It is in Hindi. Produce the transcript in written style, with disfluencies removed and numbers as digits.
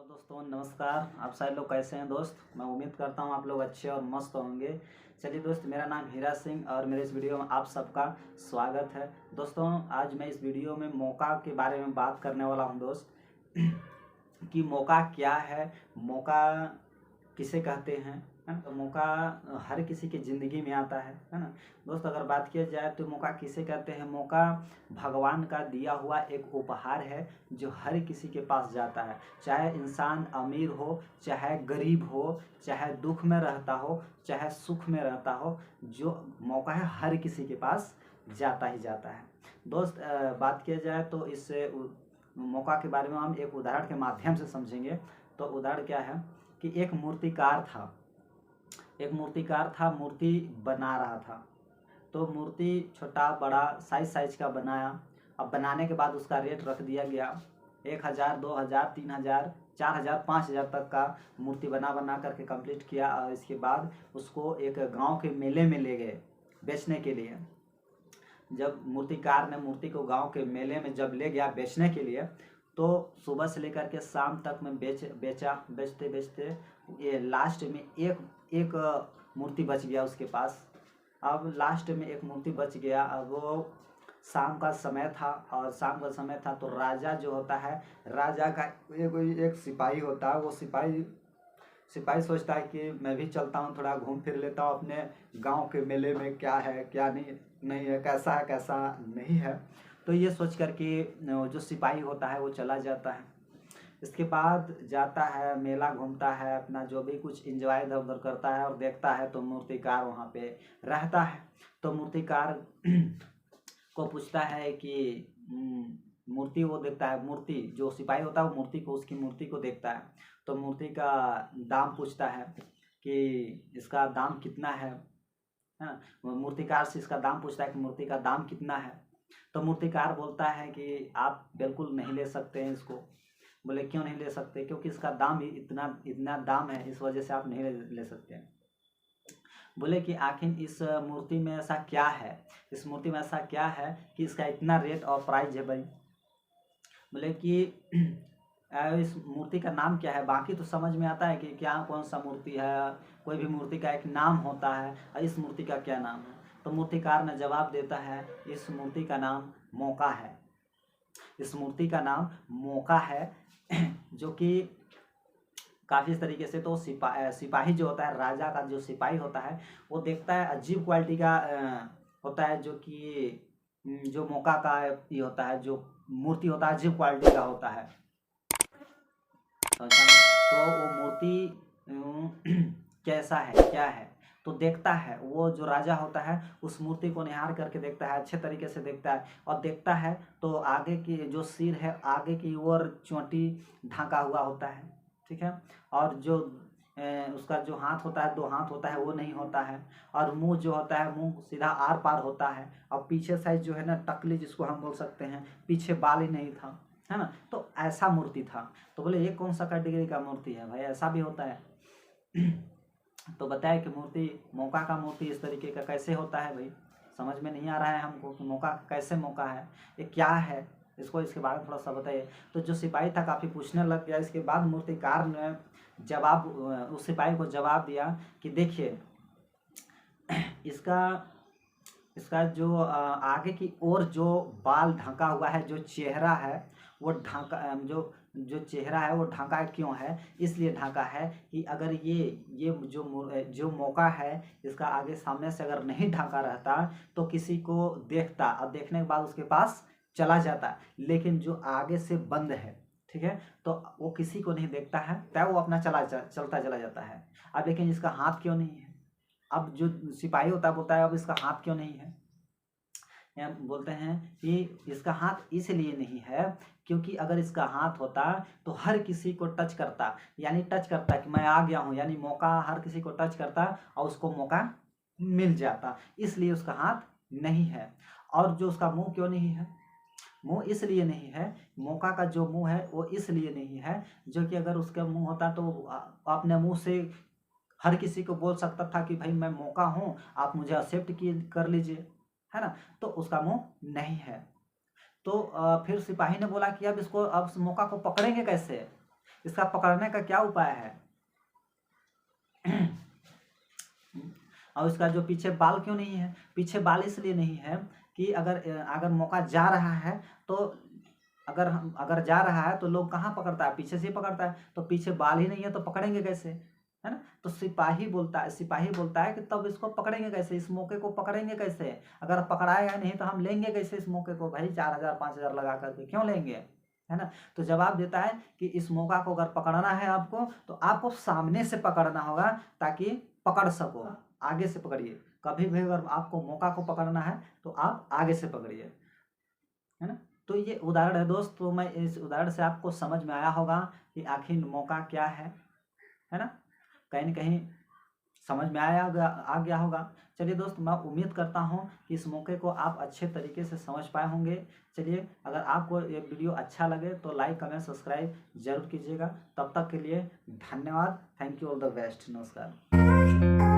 हेलो दोस्तों, नमस्कार। आप सारे लोग कैसे हैं दोस्त? मैं उम्मीद करता हूं आप लोग अच्छे और मस्त होंगे। चलिए दोस्त, मेरा नाम हीरा सिंह और मेरे इस वीडियो में आप सबका स्वागत है। दोस्तों, आज मैं इस वीडियो में मौका के बारे में बात करने वाला हूं दोस्त कि मौका क्या है, मौका किसे कहते हैं, है ना। तो मौका हर किसी की ज़िंदगी में आता है ना दोस्त। अगर बात किया जाए तो मौका किसे कहते हैं? मौका भगवान का दिया हुआ एक उपहार है जो हर किसी के पास जाता है, चाहे इंसान अमीर हो, चाहे गरीब हो, चाहे दुख में रहता हो, चाहे सुख में रहता हो। जो मौका है हर किसी के पास जाता ही जाता है दोस्त। बात किया जाए तो इस मौका के बारे में हम एक उदाहरण के माध्यम से समझेंगे। तो उदाहरण क्या है कि एक मूर्तिकार था, मूर्ति बना रहा था। तो मूर्ति छोटा बड़ा साइज का बनाया। अब बनाने के बाद उसका रेट रख दिया गया 1,000, 2,000, 3,000, 4,000, 5,000 तक का मूर्ति बना करके कंप्लीट किया। और इसके बाद उसको एक गांव के मेले में ले गए बेचने के लिए। जब मूर्तिकार ने मूर्ति को गांव के मेले में जब ले गया बेचने के लिए, तो सुबह से लेकर के शाम तक में बेचते बेचते ये लास्ट में एक मूर्ति बच गया उसके पास। अब लास्ट में एक मूर्ति बच गया। अब वो शाम का समय था, और शाम का समय था तो राजा जो होता है, राजा का एक सिपाही होता है। वो सिपाही सोचता है कि मैं भी चलता हूँ, थोड़ा घूम फिर लेता हूँ अपने गांव के मेले में, क्या है क्या नहीं है, कैसा है कैसा नहीं है। तो ये सोच कर के जो सिपाही होता है वो चला जाता है। इसके बाद जाता है, मेला घूमता है, अपना जो भी कुछ एंजॉय इधर उधर करता है और देखता है तो मूर्तिकार वहाँ पे रहता है। तो मूर्तिकार को पूछता है कि मूर्ति वो देखता है, मूर्ति जो सिपाही होता है वो मूर्ति को, उसकी मूर्ति को देखता है। तो मूर्ति का दाम पूछता है कि इसका दाम कितना है ना। मूर्तिकार से इसका दाम पूछता है कि मूर्ति का दाम कितना है। तो मूर्तिकार बोलता है कि आप बिल्कुल नहीं ले सकते हैं इसको। बोले क्यों नहीं ले सकते? क्योंकि इसका दाम ही इतना इतना दाम है, इस वजह से आप नहीं ले सकते हैं। बोले कि आखिर इस मूर्ति में ऐसा क्या है, इस मूर्ति में ऐसा क्या है कि इसका इतना रेट और प्राइस है भाई। बोले कि इस मूर्ति का नाम क्या है? बाकी तो समझ में आता है कि क्या कौन सा मूर्ति है, कोई भी मूर्ति का एक नाम होता है, और इस मूर्ति का क्या नाम है। तो मूर्तिकार ने जवाब देता है, इस मूर्ति का नाम मौका है। इस मूर्ति का नाम मौका है जो कि काफ़ी तरीके से तो सिपाही जो होता है, राजा का जो सिपाही होता है, वो देखता है अजीब क्वालिटी का होता है, जो कि जो मौका का ये होता है, जो मूर्ति होता है अजीब क्वालिटी का होता है। तो वो मूर्ति कैसा है क्या है, तो देखता है। वो जो राजा होता है उस मूर्ति को निहार करके देखता है, अच्छे तरीके से देखता है। और देखता है तो आगे की जो सिर है, आगे की ओर चोटी ढका हुआ होता है, ठीक है। और जो उसका जो हाथ होता है, 2 हाथ होता है, वो नहीं होता है। और मुंह जो होता है, मुंह सीधा आर पार होता है। और पीछे साइड जो है ना, टकली जिसको हम बोल सकते हैं, पीछे बाल ही नहीं था, है ना। तो ऐसा मूर्ति था। तो बोले ये कौन सा कैटेगरी का मूर्ति है भाई, ऐसा भी होता है? तो बताया कि मूर्ति, मौका का मूर्ति इस तरीके का कैसे होता है भाई, समझ में नहीं आ रहा है हमको कि मौका कैसे मौका है, ये क्या है, इसको इसके बारे में थोड़ा सा बताइए। तो जो सिपाही था काफ़ी पूछने लग गया। इसके बाद मूर्तिकार ने जवाब, उस सिपाही को जवाब दिया कि देखिए, इसका इसका जो आगे की ओर जो बाल ढका हुआ है, जो चेहरा है वो ढका, जो चेहरा है वो ढका क्यों है? इसलिए ढका है कि अगर ये जो मौका है, इसका आगे सामने से अगर नहीं ढका रहता तो किसी को देखता और देखने के बाद उसके पास चला जाता। लेकिन जो आगे से बंद है, ठीक है, तो वो किसी को नहीं देखता है, तब वो अपना चलता चला जाता है। अब लेकिन इसका हाथ क्यों नहीं है? अब जो सिपाही होता है बोलता है अब इसका हाथ क्यों नहीं है? या बोलते हैं कि इसका हाथ इसलिए नहीं है क्योंकि अगर इसका हाथ होता तो हर किसी को टच करता, यानी टच करता कि मैं आ गया हूँ, यानी मौका हर किसी को टच करता और उसको मौका मिल जाता। इसलिए उसका हाथ नहीं है। और जो उसका मुंह क्यों नहीं है? मुंह इसलिए नहीं है, मौका का जो मुंह है वो इसलिए नहीं है, जो कि अगर उसका मुंह होता तो अपने मुंह से हर किसी को बोल सकता था कि भाई मैं मौका हूँ, आप मुझे एक्सेप्ट कर लीजिए, है ना। तो उसका मुंह नहीं है। तो फिर सिपाही ने बोला कि अब इस मौका को पकड़ेंगे कैसे? इसका पकड़ने का क्या उपाय है? और इसका जो पीछे बाल क्यों नहीं है? पीछे बाल इसलिए नहीं है कि अगर मौका जा रहा है तो अगर जा रहा है तो लोग कहाँ पकड़ता है? पीछे से ही पकड़ता है। तो पीछे बाल ही नहीं है तो पकड़ेंगे कैसे, है ना? तो सिपाही बोलता है कि तब इसको पकड़ेंगे कैसे, इस मौके को पकड़ेंगे कैसे? अगर पकड़ाएगा नहीं तो हम लेंगे कैसे इस मौके को भाई? 4,000 5,000 लगा करके क्यों लेंगे, है ना? तो जवाब देता है कि इस मौका को अगर पकड़ना है आपको तो आपको सामने से पकड़ना होगा ताकि पकड़ सको। आगे से पकड़िए, कभी भी अगर आपको मौका को पकड़ना है तो आप आगे से पकड़िए, है ना? तो ये उदाहरण है दोस्त। तो मैं इस उदाहरण से आपको समझ में आया होगा कि आखिर मौका क्या है ना? कहीं न कहीं समझ में आ गया होगा। चलिए दोस्त, मैं उम्मीद करता हूँ कि इस मौके को आप अच्छे तरीके से समझ पाए होंगे। चलिए, अगर आपको ये वीडियो अच्छा लगे तो लाइक कमेंट सब्सक्राइब ज़रूर कीजिएगा। तब तक के लिए धन्यवाद। Thank you, all the best. नमस्कार।